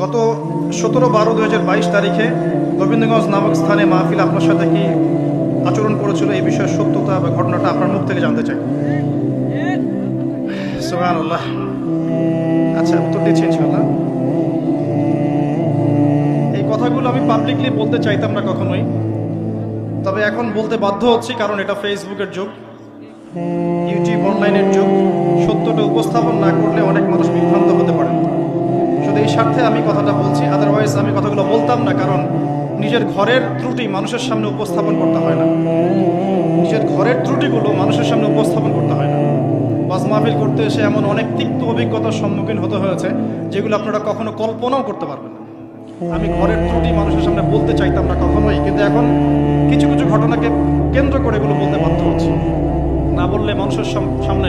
গত 17/12/2022 তারিখে গোবিন্দগঞ্জ নামক স্থানে মাহফিল আপনার সাথে কি আচরণ করেছিল এই বিষয়ের সত্যতা বা ঘটনাটা আপনার মুখ থেকে জানতে চাই। সুবহানাল্লাহ। আচ্ছা, উত্তর দিচ্ছি ইনশাআল্লাহ। এই কথাগুলো আমি পাবলিকলি বলতে চাইতাম না কখনোই, তবে এখন বলতে বাধ্য হচ্ছি, কারণ এটা ফেসবুকের যুগ, ইউটিউব অনলাইনের যুগ। সত্যটা উপস্থাপন না করলে অনেক মানুষ বিভ্রান্ত হতে পারে। শুধু এই স্বার্থে আমি কথাটা বলছি, আদারওয়াইজ আমি কথাগুলো বলতাম না, কারণ নিজের ঘরের ত্রুটি মানুষের সামনে উপস্থাপন করতে হয় না। নিজের ঘরের ত্রুটিগুলো মানুষের সামনে উপস্থাপন করতে হয় না। ওয়াজ মাহফিল করতে এসে এমন অনেক তিক্ত অভিজ্ঞতার সম্মুখীন হতে হয়েছে যেগুলো আপনারা কখনো কল্পনাও করতে পারবেন না। আমি ঘরের ত্রুটি মানুষের সামনে বলতে চাইতাম না কখনোই, কিন্তু এখন কিছু কিছু ঘটনাকে কেন্দ্র করে এগুলো বলতে বাধ্য হচ্ছে। না বললে মানুষের সামনে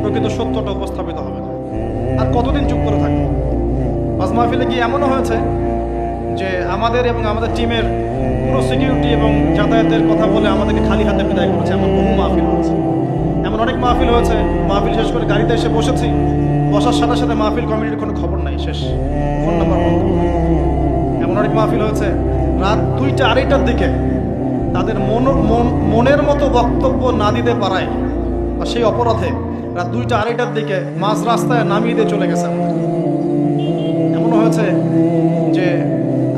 প্রকৃত সত্যটা উপস্থাপিত হবে না। আর কতদিন চুপ করে থাকবে? ওয়াজ মাহফিলে কি এমনও হয়েছে যে আমাদের এবং আমাদের টিমের পুরো সিকিউরিটি এবং যাতায়াতের কথা বলে আমাদেরকে খালি হাতে বিদায় করেছে। এমন বহু মাহফিল হয়েছে, এমন অনেক মাহফিল হয়েছে। মাহফিল শেষ করে গাড়িতে এসে বসেছি, বসার সাথে সাথে মাহফিল কমিটির কোনো খবর নাই, শেষ, ফোন নাম্বার বন্ধ। এমন অনেক মাহফিল হয়েছে রাত 2টা 2:30টার দিকে তাদের মনের মতো বক্তব্য না দিতে পারায় বা সেই অপরাধে রাত 2টা 2:30টার দিকে মাঝ রাস্তায় নামিয়ে দিয়ে চলে গেছে আমাদের। এমনও হয়েছে যে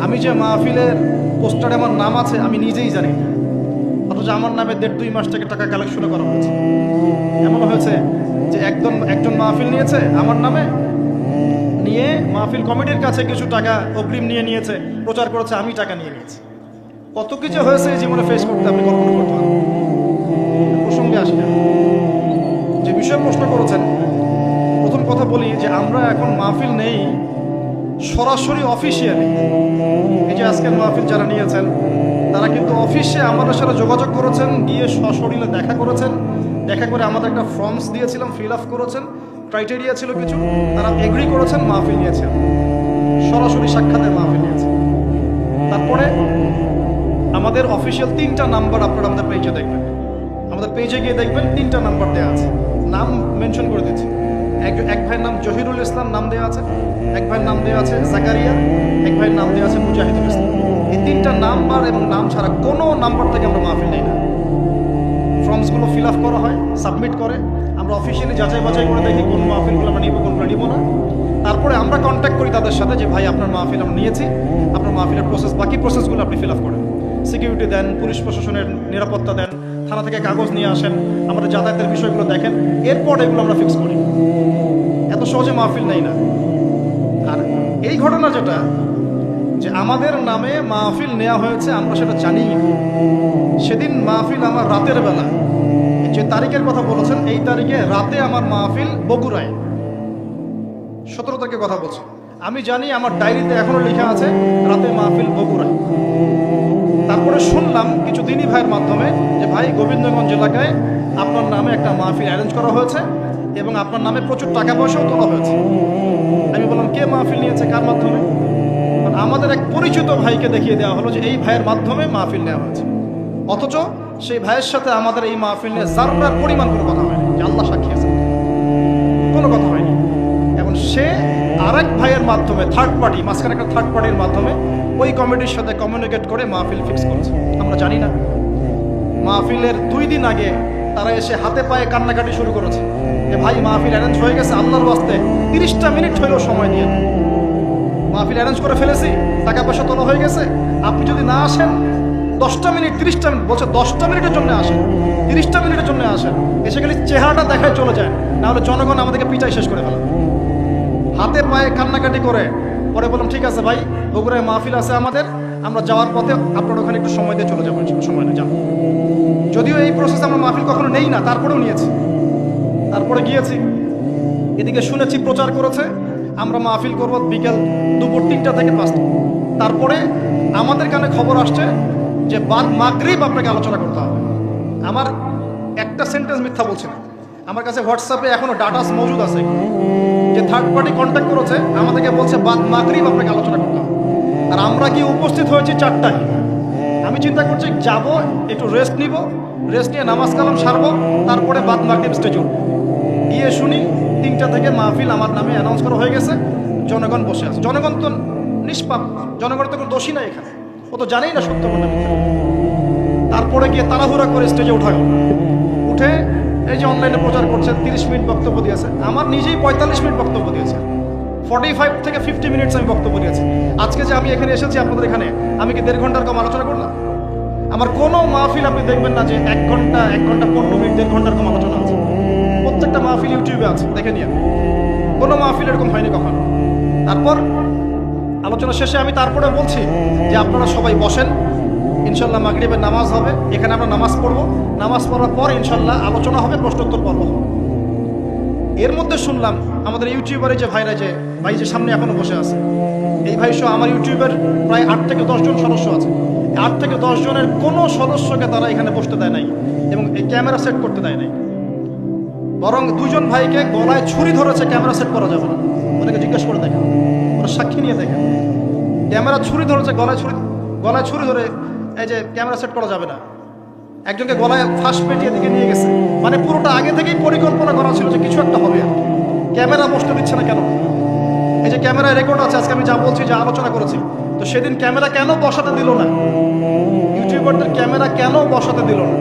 আমি যে মাহফিলের পোস্টারে আমার নাম আছে আমি নিজেই জানি না, অথচ আমার নামে 1.5-2 মাস থেকে টাকা কালেকশন করা হয়েছে। এমনও হয়েছে যে একজন মাহফিল নিয়েছে আমার নামে, নিয়ে মাহফিল কমিটির কাছে কিছু টাকা অগ্রিম নিয়েছে, প্রচার করেছে আমি টাকা নিয়ে নিয়েছি। কত কিছু হয়েছে এই জীবনে ফেস করতে আপনি কল্পনা করতে পারেন। প্রসঙ্গে আসি না, যে বিষয়ে প্রশ্ন করেছেন, প্রথম কথা বলি যে আমরা এখন মাহফিল নেই সরাসরি অফিসিয়ালি। এই যে আজকের মাহফিল যারা নিয়েছেন তারা কিন্তু অফিসে আমাদের সাথে যোগাযোগ করেছেন, গিয়ে সশরীরে দেখা করেছেন, দেখা করে আমাদের একটা ফর্মস দিয়েছিলাম, ফিল আপ করেছেন, ক্রাইটেরিয়া ছিল কিছু, তারা এগ্রি করেছেন, মাহফিল নিয়েছেন, সরাসরি সাক্ষাতের মাহফিল নিয়েছেন। তারপরে আমাদের অফিসিয়াল 3টা নাম্বার আপনারা আমাদের পেজে দেখবেন, আমাদের পেজে গিয়ে দেখবেন 3টা নাম্বার দেওয়া আছে, নাম মেনশন করে দিচ্ছি। এক ভাইয়ের নাম জহিরুল ইসলাম নাম দেওয়া আছে, এক ভাইয়ের নাম দেওয়া আছে জাকারিয়া, এক ভাইয়ের নাম দেওয়া আছে মুজাহিদুল ইসলাম। এই 3টা নাম্বার এবং নাম ছাড়া কোনো নাম্বার থেকে আমরা মাহফিল নেই না। ফর্মসগুলো ফিল আপ করা হয়, সাবমিট করে, আমরা অফিসিয়ালি যাচাই বাছাই করে দেখি কোন মাহফিলগুলো আমরা নিব, কোনগুলো নিব না। তারপরে আমরা কন্ট্যাক্ট করি তাদের সাথে যে ভাই আপনার মাহফিল আমরা নিয়েছি, আপনার মাহফিলের বাকি প্রসেসগুলো আপনি ফিল আপ করেন, সিকিউরিটি দেন, পুলিশ প্রশাসনের নিরাপত্তা দেন, থানা থেকে কাগজ নিয়ে আসেন, আমাদের যাতায়াতের বিষয়গুলো দেখেন, এরপর এগুলো আমরা ফিক্স করি। এত সহজে মাহফিল নেই না। আর এই ঘটনা যেটা, যে আমাদের নামে মাহফিল নেওয়া হয়েছে আমরা সেটা জানি। সেদিন মাহফিল আমার রাতের বেলা, যে তারিখের কথা বলেছেন এই তারিখে রাতে আমার মাহফিল বগুড়ায়, 17 তারিখের কথা বলছি। আমি জানি, আমার ডায়েরিতে এখনো লেখা আছে রাতে মাহফিল বগুড়ায়। তারপরে শুনলাম কিছু দিনী ভাইয়ের মাধ্যমে যে ভাই গোবিন্দগঞ্জ এলাকায় আপনার নামে একটা মাহফিল অ্যারেঞ্জ করা হয়েছে এবং আপনার নামে প্রচুর টাকা পয়সাও তোলা হয়েছে। আমি বললাম কে মাহফিল নিয়েছে, কার মাধ্যমে? আমাদের এক পরিচিত ভাইকে দেখিয়ে দেওয়া হলো যে এই ভাইয়ের মাধ্যমে মাহফিল নেওয়া হয়েছে, অথচ সেই ভাইয়ের সাথে আমাদের এই মাহফিল নিয়ে যার্রার পরিমাণ কোনো কথা হয়নি, যে আল্লাহ সাক্ষী আছে, কোনো কথা হয়নি। এবং সে আরেক ভাইয়ের মাধ্যমে, থার্ড পার্টি, মাঝখানে একটা থার্ড পার্টির মাধ্যমে ওই কমিটির সাথে কমিউনিকেট করে মাহফিল ফিক্স করেছে। আমরা জানি না। মাহফিলের 2 দিন আগে তারা এসে হাতে পায়ে কান্নাকাটি শুরু করেছে যে ভাই মাহফিল অ্যারেঞ্জ হয়ে গেছে, আল্লাহর ওয়াস্তে 30টা মিনিট হলেও সময় দিয়ে, মাহফিল অ্যারেঞ্জ করে ফেলেছি, টাকা পয়সা তোলা হয়ে গেছে, আপনি যদি না আসেন 10টা মিনিট, 30টা মিনিট বলছে, 10টা মিনিটের জন্য আসেন, 30টা মিনিটের জন্য আসেন, এসে গেলে চেহারাটা দেখায় চলে যায়, না হলে জনগণ আমাদেরকে পিটাই শেষ করে ফেলে। হাতে পায়ে কান্নাকাটি করে পরে বললাম ঠিক আছে ভাই, বগুড়ায় মাহফিল আছে আমাদের, আমরা যাওয়ার পথে আপনার ওখানে একটু সময় দিয়ে চলে যাবো, সময় না যান। যদিও এই প্রসেস আমরা মাহফিল কখনো নেই না, তারপরেও নিয়েছি। তারপরে গিয়েছি, এদিকে শুনেছি প্রচার করেছে আমরা মাহফিল করব বিকেল দুপুর 3টা থেকে 5টা। তারপরে আমাদের কানে খবর আসছে যে বাদ মাগরিব আপনাকে আলোচনা করতে হবে। আমার একটা সেন্টেন্স মিথ্যা বলছি না, আমার কাছে হোয়াটসঅ্যাপে এখনো ডাটাস মজুদ আছে, যে থার্ড পার্টি কন্ট্যাক্ট করেছে আমাদেরকে বলছে বাদ মাগরিব আপনাকে আলোচনা করতে হবে। আর আমরা কি উপস্থিত হয়েছি 4টায়। আমি চিন্তা করছি যাব, একটু রেস্ট নিব, রেস্ট নিয়ে নামাজ কালাম সারবো, তারপরে বাদ মাগরিব স্টেজে গিয়ে শুনি 3টা থেকে মাহফিল আমার নামে অ্যানাউন্স করা হয়ে গেছে, জনগণ বসে আছে। জনগণ তো নিষ্পাপ, জনগণের তো কোনো দোষী নাই এখানে, ও তো জানেই না সত্য কোনটা মিথ্যা। তারপরে গিয়ে তাড়াহুড়া করে স্টেজে উঠে এই যে অনলাইনে প্রচার করছে, 30 মিনিট বক্তব্য দিয়েছে। আমার নিজেই 45 মিনিট বক্তব্য দিয়েছে, 45 থেকে 50 মিনিটস আমি বক্তব্য দিয়েছি। আজকে যে আমি এখানে এসেছি আপনাদের এখানে, আমি কি 1.5 ঘন্টার কম আলোচনা করলাম? আমার কোনো মাহফিল আপনি দেখবেন না যে 1 ঘন্টা 15 মিনিট 1.5 ঘন্টার কম আলোচনা আছে। প্রত্যেকটা মাহফিল ইউটিউবে আছে, দেখে নিয়ে। কোনো মাহফিল এরকম হয়নি কখনো। তারপর আলোচনা শেষে আমি তারপরে বলছি যে আপনারা সবাই বসেন, ইনশাল্লাহ মাগরিবের নামাজ হবে, এখানে আমরা নামাজ পড়বো, নামাজ পড়ার পর ইনশাল্লাহ আলোচনা হবে, প্রশ্নোত্তর পর্ব হবে। এর মধ্যে শুনলাম আমাদের ইউটিউবারে যে ভাইরা, যে ভাই যে সামনে এখনো বসে আছে, এই ভাই সহ আমার ইউটিউবের প্রায় 8 থেকে 10 জন সদস্য আছে। 8 থেকে 10 জনের কোনো সদস্যকে তারা এখানে বসতে দেয় নাই এবং এই ক্যামেরা সেট করতে দেয় নাই। বরং 2 জন ভাইকে গলায় ছুরি ধরেছে, ক্যামেরা সেট করা যাবে না। ওদেরকে জিজ্ঞেস করে দেখেন, ওরা সাক্ষী নিয়ে দেখেন। ক্যামেরা ছুরি ধরেছে, গলায় ছুরি ধরে এই যে ক্যামেরা সেট করা যাবে না। একজনকে গলায় ফাঁস পেটিয়ে দিকে নিয়ে গেছে। মানে পুরোটা আগে থেকেই পরিকল্পনা করা ছিল যে কিছু একটা হবে। ক্যামেরা বসতে দিচ্ছে না কেন? এই যে ক্যামেরায় রেকর্ড আছে, আজকে আমি যা বলছি, যা আলোচনা করেছি, তো সেদিন ক্যামেরা কেন বসাতে দিল না? ইউটিউবারদের ক্যামেরা কেন বসাতে দিল না?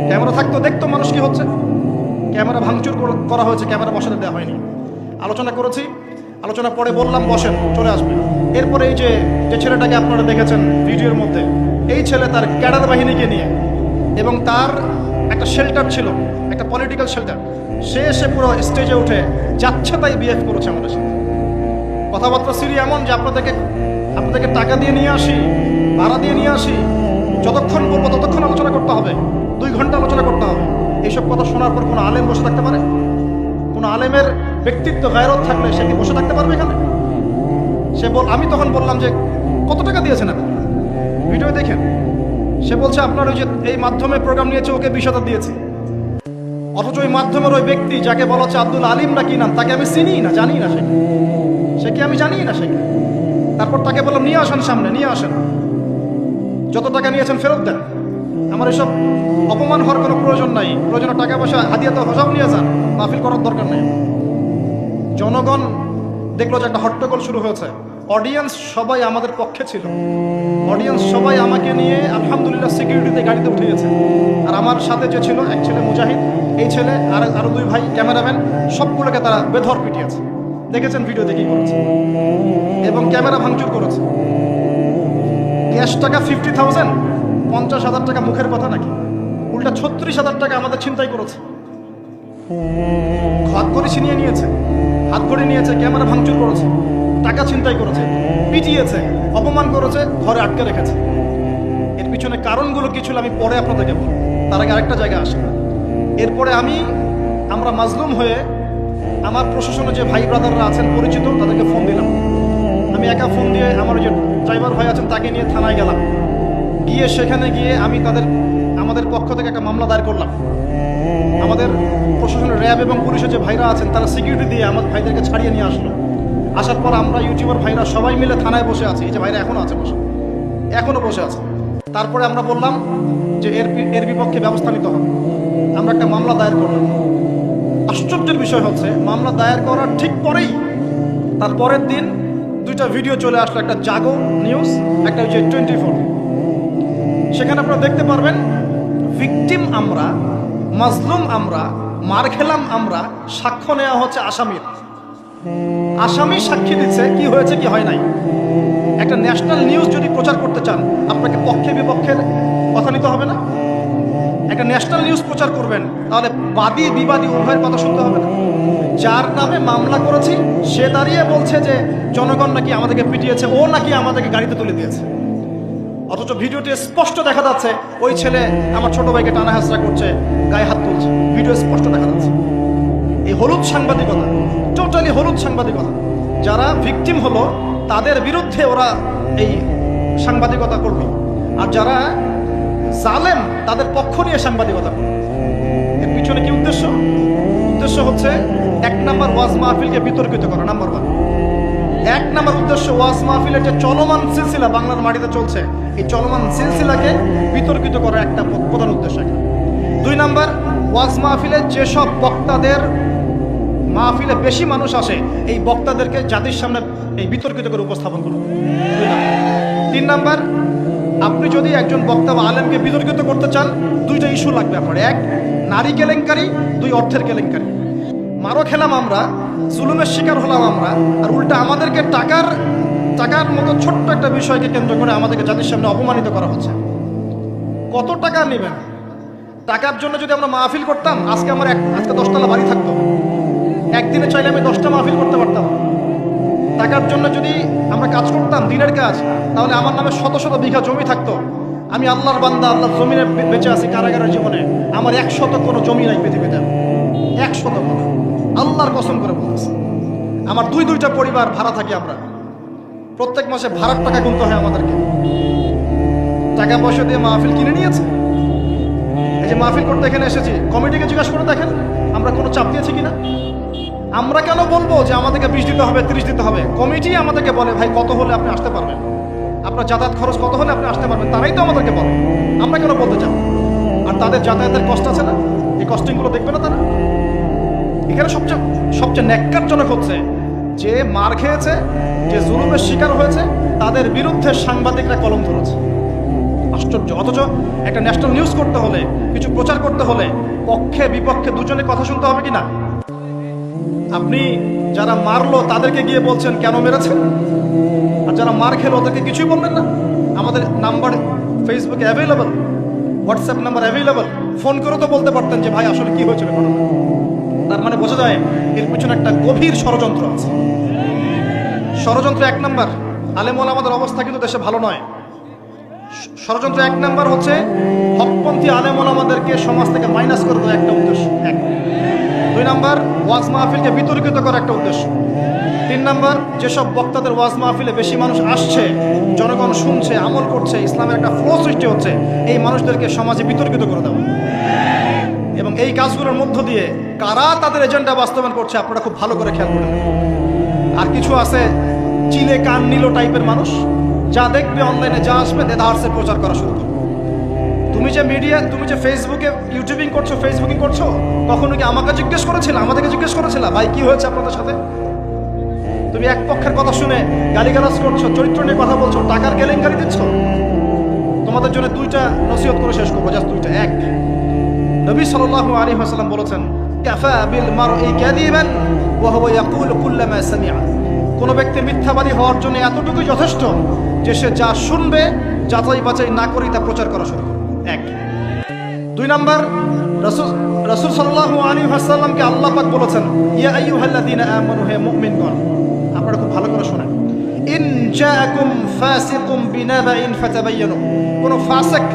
ক্যামেরা থাকতো, দেখতো মানুষ কি হচ্ছে। ক্যামেরা ভাঙচুর করা হয়েছে, ক্যামেরা বসাতে দেওয়া হয়নি। আলোচনা করেছি, আলোচনা পরে বললাম বসেন, চলে আসবে। এরপরে এই যে ছেলেটাকে আপনারা দেখেছেন ভিডিওর মধ্যে, এই ছেলে তার ক্যাডার বাহিনীকে নিয়ে, এবং তার একটা শেল্টার ছিল, একটা পলিটিক্যাল শেল্টার, সে এসে পুরো স্টেজে উঠে যাচ্ছে তাই বিহেভ করেছে আমাদের সাথে। কথাবার্তা সিরি এমন যে আপনাদেরকে টাকা দিয়ে নিয়ে আসি, ভাড়া দিয়ে নিয়ে আসি, যতক্ষণ বলবো ততক্ষণ আলোচনা করতে হবে, 2 ঘন্টা আলোচনা করতে হবে। এইসব কথা শোনার পর কোনো আলেম বসে থাকতে পারে? কোনো আলেমের ব্যক্তিত্ব গায়রত থাকলে সে কি বসে থাকতে পারবে এখানে? আমি তখন বললাম যে কত টাকা দিয়েছেন আপনি? ভিডিও দেখেন। সে বলছে আপনার ওই যে এই মাধ্যমে প্রোগ্রাম নিয়েছে, ওকে 20,000 দিয়েছি। অথচ ওই মাধ্যমের ওই ব্যক্তি যাকে বলা হচ্ছে আব্দুল আলিম না কি নাম, তাকে আমি চিনি না, জানি না সে কি আমি জানি না সে কি। তারপর তাকে বললাম নিয়ে আসেন, সামনে নিয়ে আসেন, যত টাকা নিয়েছেন ফেরত দেন। আমার এসব অপমান হওয়ার কোনো প্রয়োজন নাই। প্রয়োজনে টাকা পয়সা হাদিয়া তো সব নিয়ে যান, মাহফিল করার দরকার নেই। জনগণ দেখলো যে একটা হট্টগোল শুরু হয়েছে। অডিয়েন্স সবাই আমাদের পক্ষে ছিল, অডিয়েন্স সবাই আমাকে নিয়ে আলহামদুলিল্লাহ সিকিউরিটিতে গাড়িতে উঠে গেছে। আর আমার সাথে যে ছিল, এক ছেলে মুজাহিদ, এই ছেলে আর আরো 2 ভাই ক্যামেরাম্যান, সবগুলোকে তারা বেধর পিটিয়েছে। দেখেছেন ভিডিওতে কি করেছে, এবং ক্যামেরা ভাঙচুর করেছে। ক্যাশ টাকা 50,000, 50,000 টাকা মুখের কথা নাকি? উল্টা 36,000 টাকা আমাদের ছিনতাই করেছে। হাত ঘড়ি ছিনিয়ে নিয়েছে, হাত ঘড়ি নিয়েছে, ক্যামেরা ভাঙচুর করেছে, টাকা ছিনতাই করেছে, পিটিয়েছে, অপমান করেছে, ঘরে আটকে রেখেছে। এর পিছনে কারণগুলো কি ছিল আমি পরে আপনাদেরকে বলব, তার আগে আরেকটা জায়গায় আসে। এরপরে আমরা মাজলুম হয়ে আমার প্রশাসনে যে ভাই ব্রাদাররা আছেন পরিচিত, তাদেরকে ফোন দিলাম। আমি একা ফোন দিয়ে আমার যে ড্রাইভার ভাই আছেন তাকে নিয়ে থানায় গেলাম। গিয়ে সেখানে গিয়ে আমি আমাদের পক্ষ থেকে একটা মামলা দায়ের করলাম। আমাদের প্রশাসনের র্যাব এবং পুলিশের যে ভাইরা আছেন তারা সিকিউরিটি দিয়ে আমার ভাইদেরকে ছাড়িয়ে নিয়ে আসলো। আসার পর আমরা ইউটিউবার ভাইরা সবাই মিলে থানায় বসে আছি। এই যে ভাইরা এখনো বসে আছে। তারপরে আমরা বললাম যে এর বিপক্ষে ব্যবস্থা নিতে হবে। আমরা একটা মামলা দায়ের করলাম। আশ্চর্যের বিষয় হচ্ছে, মামলা দায়ের করার ঠিক পরেই তার পরের দিন 2টা ভিডিও চলে আসলো, একটা জাগো নিউজ, একটা হচ্ছে 24। সেখানে আপনারা দেখতে পারবেন ভিকটিম আমরা, মাজলুম আমরা, মার খেলাম আমরা, সাক্ষ্য নেওয়া হচ্ছে আসামির। আসামি সাক্ষী দিচ্ছে কি হয়েছে কি হয় নাই। একটা ন্যাশনাল নিউজ যদি প্রচার করতে চান, আপনাকে পক্ষে বিপক্ষের কথা নিতে হবে না? একটা ন্যাশনাল নিউজ প্রচার করবেন, তাহলে বাদী বিবাদী উভয়ের কথা শুনতে হবে না? যার নামে মামলা করেছি সে দাঁড়িয়ে বলছে যে জনগণ নাকি আমাদেরকে পিটিয়েছে, ও নাকি আমাদেরকে গাড়িতে তুলে দিয়েছে। অথচ ভিডিওটি স্পষ্ট দেখা যাচ্ছে ওই ছেলে আমার ছোট ভাইকে টানা হাসরা করছে, গায়ে হাত তুলছে, ভিডিও স্পষ্ট দেখা যাচ্ছে। এই হলুদ সাংবাদিকতা, টোটালি হলুদ সাংবাদিকতা। যারা ভিকটিম হলো তাদের বিরুদ্ধে ওরা এই সাংবাদিকতা করবে, আর যারা জালেম তাদের পক্ষ নিয়ে সাংবাদিকতা করবে। এর পিছনে কি উদ্দেশ্য? উদ্দেশ্য হচ্ছে 1 নম্বর ওয়াজ মাহফিলকে বিতর্কিত করা, নাম্বার 1। 1 নম্বর উদ্দেশ্য ওয়াজ মাহফিলের যে চলমান সিলসিলা বাংলার মাটিতে চলছে, এই চলমান সিলসিলাকে বিতর্কিত করা একটা প্রধান উদ্দেশ্য। 2 নম্বর, ওয়াজ মাহফিলের যেসব বক্তাদের মাহফিলে বেশি মানুষ আসে, এই বক্তাদেরকে জাতির সামনে এই বিতর্কিত করে উপস্থাপন করা। 3 নাম্বার, আপনি যদি একজন বক্তা বা আলেমকে বিতর্কিত করতে চান, দুইটা ইস্যু লাগবে আপনার। 1 নারী কেলেঙ্কারি, 2 অর্থের কেলেঙ্কারি। মারও খেলাম আমরা, জুলুমের শিকার হলাম আমরা, আর উল্টা আমাদেরকে টাকার মতো ছোট্ট একটা বিষয়কে কেন্দ্র করে আমাদেরকে জাতির সামনে অপমানিত করা হচ্ছে। কত টাকা নেবেন? টাকার জন্য যদি আমরা মাহফিল করতাম, আজকে 10তলা বাড়ি থাকতো। একদিনে চাইলে আমি 10টা মাহফিল করতে পারতাম। টাকার জন্য যদি আমরা কাজ করতাম, দিনের কাজ, তাহলে আমার নামে শত শত বিঘা জমি থাকতো। আমি আল্লাহর বান্দা, আল্লাহর জমিনে বেঁচে আছি কারাগারের জীবনে। আমার 100 কোনো জমি নাই পৃথিবীতে, 100 কোনো। আল্লাহর কসম করে বলতেছি, আমার দুইটা পরিবার ভাড়া থাকি আমরা। প্রত্যেক মাসে ভাড়ার টাকা গুনতে হয় আমাদেরকে। টাকা পয়সা দিয়ে মাহফিল কিনে নিয়েছে। এই যে মাহফিল করতে এখানে এসেছি, কমিটিকে জিজ্ঞাসা করে দেখেন আমরা কোনো চাপ দিয়েছি কিনা। আমরা কেন বলবো যে আমাদেরকে 20 দিতে হবে, 30 দিতে হবে? কমিটি আমাদেরকে বলে, ভাই কত হলে আপনি আসতে পারবেন, আপনার যাতায়াত খরচ কত হলে আপনি আসতে পারবেন, তারাই তো আমাদেরকে বলে। আমরা কেন বলতে চাই? আর তাদের যাতায়াতের কষ্ট আছে না, এই কস্টিংগুলো দেখবে না তারা? এখানে সবচেয়ে ন্যাক্কারজনক হচ্ছে যে মার খেয়েছে, যে জুলুমের শিকার হয়েছে, তাদের বিরুদ্ধে সাংবাদিকরা কলম ধরেছে। আশ্চর্য। অথচ একটা ন্যাশনাল নিউজ করতে হলে, কিছু প্রচার করতে হলে পক্ষে বিপক্ষে দুজনে কথা শুনতে হবে কিনা? আপনি যারা মারলো তাদেরকে গিয়ে বলছেন কেন মেরেছেন, আর যারা মার খেলো ওদেরকে কিছুই বলবেন না। আমাদের নাম্বার ফেসবুকে available, WhatsApp number available, phone করে তো বলতে পারতেন যে ভাই আসলে কি হয়েছিল ঘটনা। তার মানে বোঝা যায় এর পিছনে একটা গভীর ষড়যন্ত্র আছে। ষড়যন্ত্র 1 নাম্বার, আলেম ওলামাদের অবস্থা কিন্তু দেশে ভালো নয়। ষড়যন্ত্র 1 নাম্বার হচ্ছে হকপন্থী আলেম ওলামাদেরকে সমাজ থেকে মাইনাস করে দেওয়া একটা উদ্দেশ্য, 1। 2 নাম্বার, ওয়াজ মাহফিলকে বিতর্কিত করার একটা উদ্দেশ্য। 3 নাম্বার, যেসব বক্তাদের ওয়াজ মাহফিলে বেশি মানুষ আসছে, জনগণ শুনছে, আমল করছে, ইসলামের একটা ফ্লো সৃষ্টি হচ্ছে, এই মানুষদেরকে সমাজে বিতর্কিত করে দেওয়া। এবং এই কাজগুলোর মধ্য দিয়ে কারা তাদের এজেন্ডা বাস্তবায়ন করছে আপনারা খুব ভালো করে খেয়াল করবেন। আর কিছু আছে চিলে কান নিল টাইপের মানুষ, যা দেখবে অনলাইনে যা আসবে দেদারসে প্রচার করা শুরু করবে। তুমি যে ফেসবুকে ইউটিউবিং করছো, ফেসবুকিং করছো, কখনো কি আমাদেরকে জিজ্ঞেস করেছিলা ভাই কি হয়েছে আপনাদের সাথে? তুমি এক পক্ষের কথা শুনে গালিগালাজ করছো, চরিত্র নিয়ে কথা বলছো, টাকার কেলেঙ্কারি দিচ্ছ। তোমাদের জন্য 2টা নসিহত করে শেষ করবো, জাস্ট 2টা। 1, নবী সাল্লাল্লাহু আলাইহি ওয়াসাল্লাম বলেছেন, কাফা বিল মারই কাযিবান ওয়া হুয়া ইয়াকুলু কুল্লামা সামিআ। কোন ব্যক্তি মিথ্যাবাদী হওয়ার জন্য এতটুকুই যথেষ্ট যে সে যা শুনবে যাচাই বাছাই না করেই তা প্রচার করা শুরু করবে। 1। 2 নাম্বার, রাসূল সাল্লাল্লাহু আলাইহি ওয়াসাল্লামকে আল্লাহ পাক বলেছেন, ইয়া আইয়ুহাল্লাযীনা আমানু, হে মুমিনগণ, আপনারা খুব ভালো করে শুনেন, ইন জাআকুম ফাসিকুম বিনাবাইন ফাতাবায়ানু। কোন ফাসিক,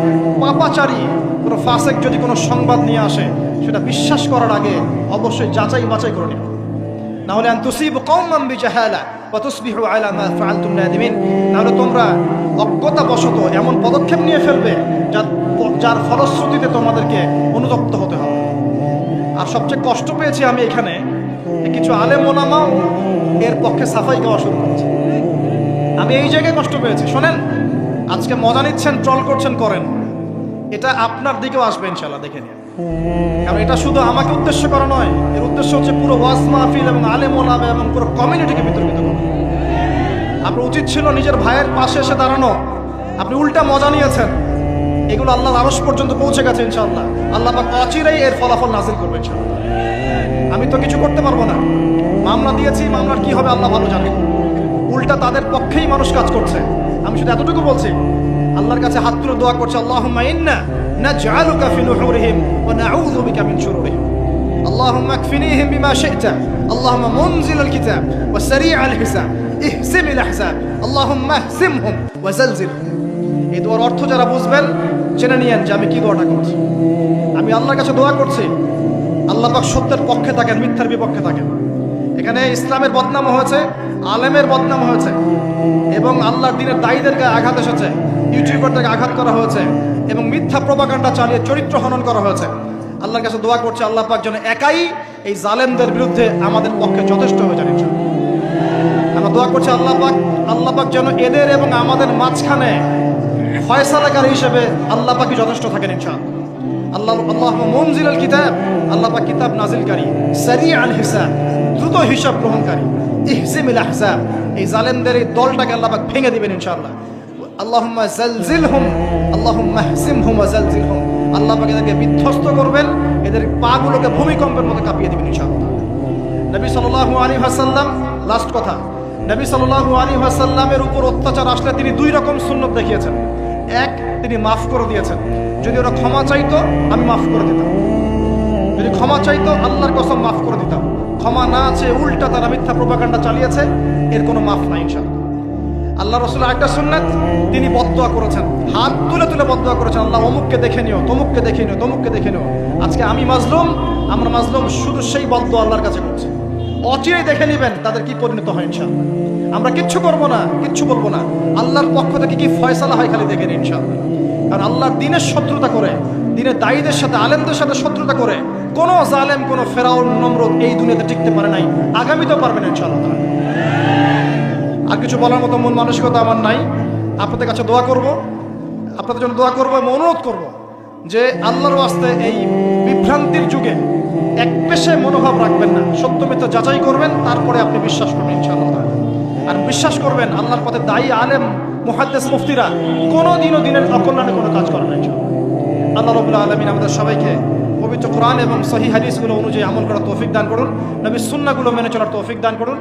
পাপাচারী কোন ফাসিক যদি কোনো সংবাদ নিয়ে আসে, সেটা বিশ্বাস করার আগে অবশ্যই যাচাই বাছাই করে নিন, না হলে আন তুসিবু কওমান বিজাহালা ওয়া তুসবিহু আলা মা ফাআলতুম নাদিমিন। না হলে তোমরা অজ্ঞতাবশত এমন পদক্ষেপ নিয়ে ফেলবে যার ফলশ্রুতিতে তোমাদেরকে অনুতপ্ত হতে হবে। আর সবচেয়ে কষ্ট পেয়েছি আমি এখানে, কিছু আলেম ওলামাও এর পক্ষে সাফাই গাওয়া শুরু করেছে। আমি এই জায়গায় কষ্ট পেয়েছি। শোনেন, আজকে মজা নিচ্ছেন, ট্রল করছেন, করেন, এটা আপনার দিকেও আসবে ইনশাআল্লাহ, দেখে নিন। কারণ এটা শুধু আমাকে উদ্দেশ্য করা নয়, এর উদ্দেশ্য হচ্ছে পুরো ওয়াজ মাহফিল এবং আলেম ওলামা এবং পুরো কমিউনিটিকে বিতর্কিত করা। আপনার উচিত ছিল নিজের ভাইয়ের পাশে এসে দাঁড়ানো, আপনি উল্টা মজা নিয়েছেন। এগুলো আল্লাহর আরশ পর্যন্ত পৌঁছে গেছে ইনশাআল্লাহ। আল্লাহ পাক অচিরেই এর ফলাফল নাযিল করবে ইনশাআল্লাহ। আমি তো কিছু করতে পারবো না, মামলা দিয়েছি, মামলার কি হবে আল্লাহ ভালো জানে। উল্টা তাদের পক্ষেই মানুষ কাজ করছে। আমি শুধু এতটুকু বলছি, আল্লাহর কাছে হাত তুলে দোয়া করছে, আল্লাহুম্মা ইন্না নাজআলুকা ফি নুহুরিহিম ওয়া নাউযু বিকা মিন শুরুরিহিম। আল্লাহুম্মা আকফিনিহিম বিমা শি'তা, আল্লাহুম্মা মুনজিলাল কিতাব ওয়া সারি'আল হিসাব, ইহসিমিল আহজাব, আল্লাহুম্মা ইহসিমহুম ওয়া জালজিলহুম। এই দোয়ার অর্থ যারা বুঝবেন জেনে নিয়েন যে আমি কি দোয়াটা করছি। আমি আল্লাহর কাছে দোয়া করছি আল্লাহ পাক সত্যের পক্ষে থাকেন, মিথ্যার বিপক্ষে থাকেন। এখানে ইসলামের বদনাম হয়েছে, আলেমের বদনাম হয়েছে, এবং আল্লাহর দ্বীনের দায়ীদেরকে আঘাত এসেছে, ইউটিউবারদেরকে আঘাত করা হয়েছে, এবং মিথ্যা প্রপাগান্ডা চালিয়ে চরিত্র হনন করা হয়েছে। আল্লাহর কাছে দোয়া করছে আল্লাহ পাক যেন একাই এই জালেমদের বিরুদ্ধে আমাদের পক্ষে যথেষ্ট হয়ে যান ইনশাআল্লাহ। আমরা দোয়া করছি আল্লাহ পাক যেন এদের এবং আমাদের মাঝখানে ফয়সালাকারী হিসেবে আল্লাহ পাকই যথেষ্ট থাকেন ইনশাআল্লাহ। আল্লাহুম্মা মুনজিলাল কিতাব, আল্লাহ পাক কিতাব নাজিলকারী, সারি'আল হিসাব, দ্রুত হিসাব গ্রহণকারী, ইহসিমিল আহজাব, এই জালেমদের এই দলটাকে আল্লাহ পাক ভেঙে দিবেন ইনশাআল্লাহ। আল্লাহুম্মা জালজিলহুম আল্লাহুম্মা হজিমহুম ওয়া জালজিলহুম। আল্লাহ পাক এদেরকে বিধ্বস্ত করবেন, এদের পাগুলোকে ভূমিকম্পের মতো কাঁপিয়ে দিবেন ইনশাআল্লাহ। নবী সাল্লাল্লাহু আলাইহি ওয়াসাল্লাম, লাস্ট কথা, নবী সাল্লাল্লাহু আলাইহি ওয়াসাল্লামের উপর অত্যাচার আসলে তিনি দুই রকম সুন্নত দেখিয়েছেন। এক, তিনি মাফ করে দিয়েছেন, যদি ওরা ক্ষমা চাইতো আমি মাফ করে দিতাম, যদি ক্ষমা চাইতো আল্লাহর কসম মাফ করে দিতাম। ক্ষমা না আছে, উল্টা তারা মিথ্যা প্রোপাগান্ডা চালিয়েছে, এর কোনো মাফ নাই ইনশাআল্লাহ। আল্লাহ রাসূলের একটা সুন্নাত, তিনি বদদোয়া করেছেন, হাত তুলে তুলে বদদোয়া করেছেন, আল্লাহ অমুককে দেখে নিও, তমুককে দেখে নিও, তমুককে দেখে নিও। আজকে আমি মাজলুম, আমরা মাজলুম, শুধু সেই বদদোয়া আল্লাহর কাছে করছি। অচিরেই দেখে নেবেন তাদের কি পরিণত হয় ইনশাআল্লাহ। আমরা কিচ্ছু করব না, কিচ্ছু বলবো না, আল্লাহর পক্ষ থেকে কি ফয়সালা হয় খালি দেখে নিন ইনশাআল্লাহ। কারণ আল্লাহর দিনের শত্রুতা করে, দিনের দায়ীদের সাথে, আলেমদের সাথে শত্রুতা করে কোনো জালেম, কোনো ফেরাউন, নমরুদ এই দুনিয়াতে টিকতে পারে নাই, আগামীতেও পারবেন ইনশাআল্লাহ। আর কিছু বলার মতো মন মানসিকতা আমার নাই। আপনাদের কাছে দোয়া করব, আপনাদের জন্য দোয়া করবো এবং অনুরোধ করব যে আল্লাহর ওয়াস্তে এই বিভ্রান্তির যুগে এক পেশে মনোভাব রাখবেন না, সত্য মিথ্যা যাচাই করবেন, তারপরে আপনি বিশ্বাস করবেন ইনশাআল্লাহ। আর বিশ্বাস করবেন আল্লাহর পথে দায়ী আলেম, মুহাদ্দিস, মুফতিরা কোনোদিনও দিনের অকল্যাণে কোনো কাজ করে না ইনশাআল্লাহ। আল্লাহ রাব্বুল আলামিন আমাদের সবাইকে পবিত্র কোরআন এবং সহিহ হাদিসগুলো অনুযায়ী আমল করার তৌফিক দান করুন, নবীর সুন্নাহগুলো মেনে চলার তৌফিক দান করুন,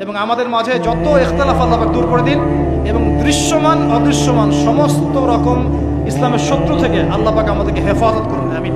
এবং আমাদের মাঝে যত ইখতিলাফ আল্লাহ পাক দূর করে দিন, এবং দৃশ্যমান অদৃশ্যমান সমস্ত রকম ইসলামের শত্রু থেকে আল্লাহ পাক আমাদেরকে হেফাজত করুন। আমিন।